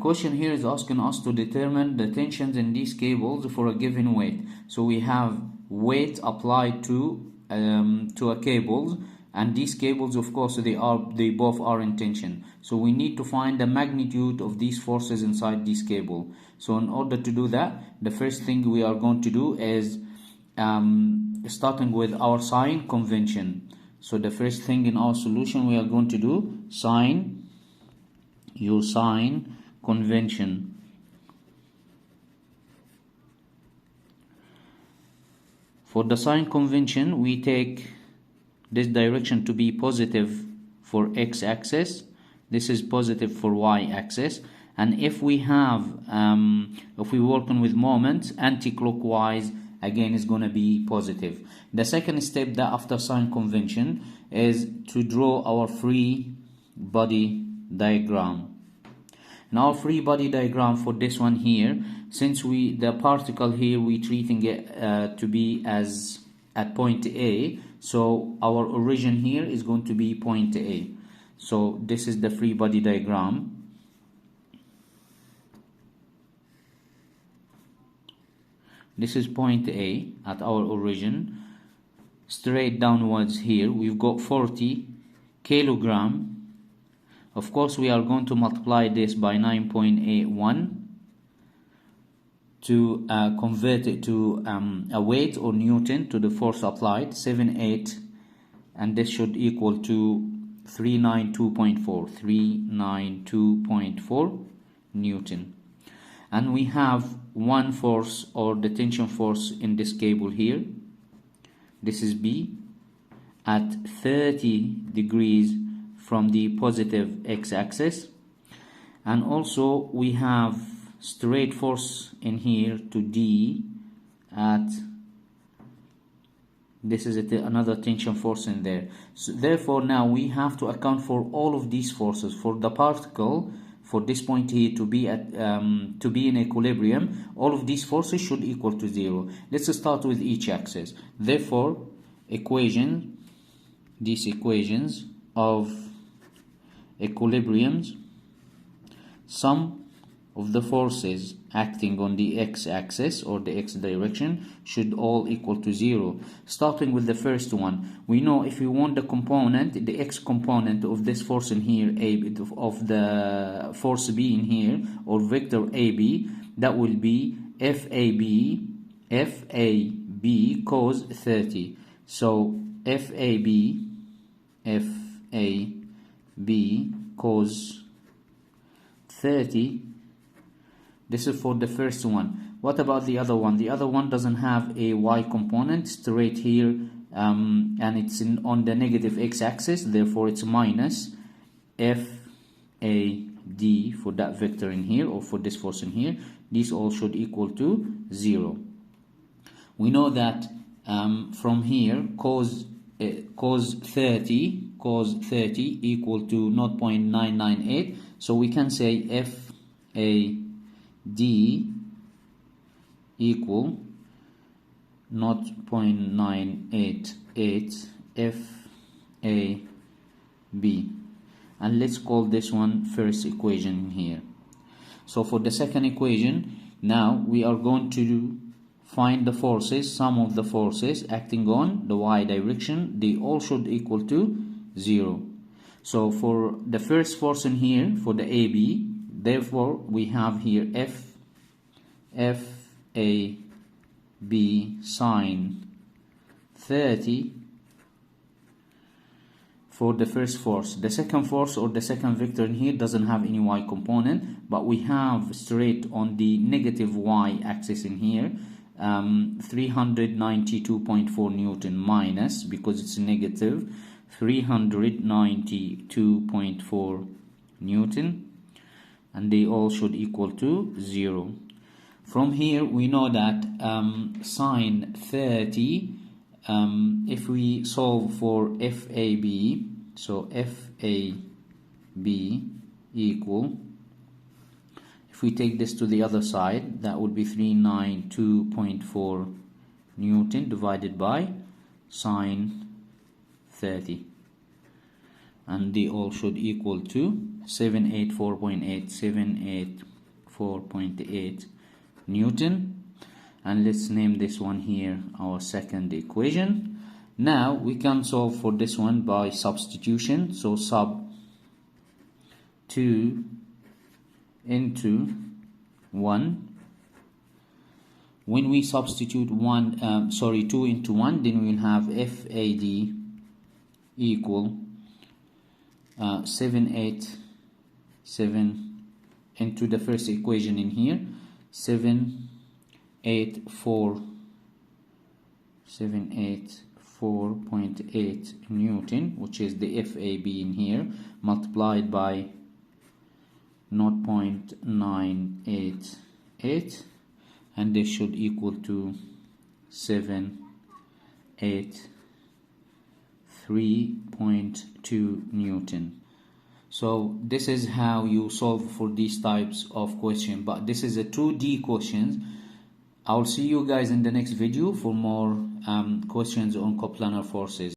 question here is asking us to determine the tensions in these cables for a given weight. So we have weight applied to a cables, and these cables, of course, they both are in tension. So we need to find the magnitude of these forces inside this cable. So in order to do that, the first thing we are going to do is starting with our sign convention. So the first thing in our solution we are going to do, your sign convention. For the sign convention, we take this direction to be positive for x-axis, this is positive for y-axis, and if we have if we working with moments anti-clockwise, again is going to be positive. The second step that after sign convention is to draw our free body diagram. Now our free body diagram for this one here, since the particle here we treating it to be as at point A, so our origin here is going to be point A. So this is the free body diagram. This is point A at our origin. Straight downwards here we've got 40 kilogram. Of course we are going to multiply this by 9.81 to convert it to a weight or Newton to the force applied, 78, and this should equal to 392.4 Newton. And we have one force, or the tension force, in this cable here. This is B at 30 degrees from the positive x-axis, and also we have straight force in here to D at, this is another tension force in there. So therefore now we have to account for all of these forces. For the particle, for this point here to be at to be in equilibrium, all of these forces should equal to 0. Let's start with each axis. Therefore these equations of equilibriums, sum of the forces acting on the x-axis or the x direction should all equal to 0. Starting with the first one, we know if we want the component, the x component of this force in here, of the force B in here, or vector AB, that will be FAB cos 30. So FAB cos 30. This is for the first one. What about the other one? The other one doesn't have a y component straight here, and it's on the negative x-axis, therefore it's minus FAD for that vector in here, or for this force in here. These all should equal to 0. We know that from here cos 30 equal to 0.998, so we can say FAD equal 0.988 FAB, and let's call this one first equation here. So for the second equation, now we are going to find the forces, sum of the forces acting on the y direction. They all should equal to 0. So for the first force in here, for the AB, therefore we have here FAB sine 30 for the first force. The second force, or the second vector in here, doesn't have any y component, but we have straight on the negative y axis in here 392.4 Newton minus, because it's negative, 392.4 Newton, and they all should equal to 0. From here we know that sine 30, if we solve for FAB, so FAB equal, if we take this to the other side, that would be 392.4 Newton divided by sine 30, and they all should equal to 784.8 4.8 Newton, and let's name this one here our second equation. Now we can solve for this one by substitution. So sub 2 into 1. When we substitute 2 into 1, then we will have FAD equal 787 into the first equation in here, 784.8 Newton, which is the FAB in here, multiplied by 0.988, and this should equal to 783.2 Newton. So this is how you solve for these types of questions, but this is a 2D questions. I'll see you guys in the next video for more questions on coplanar forces.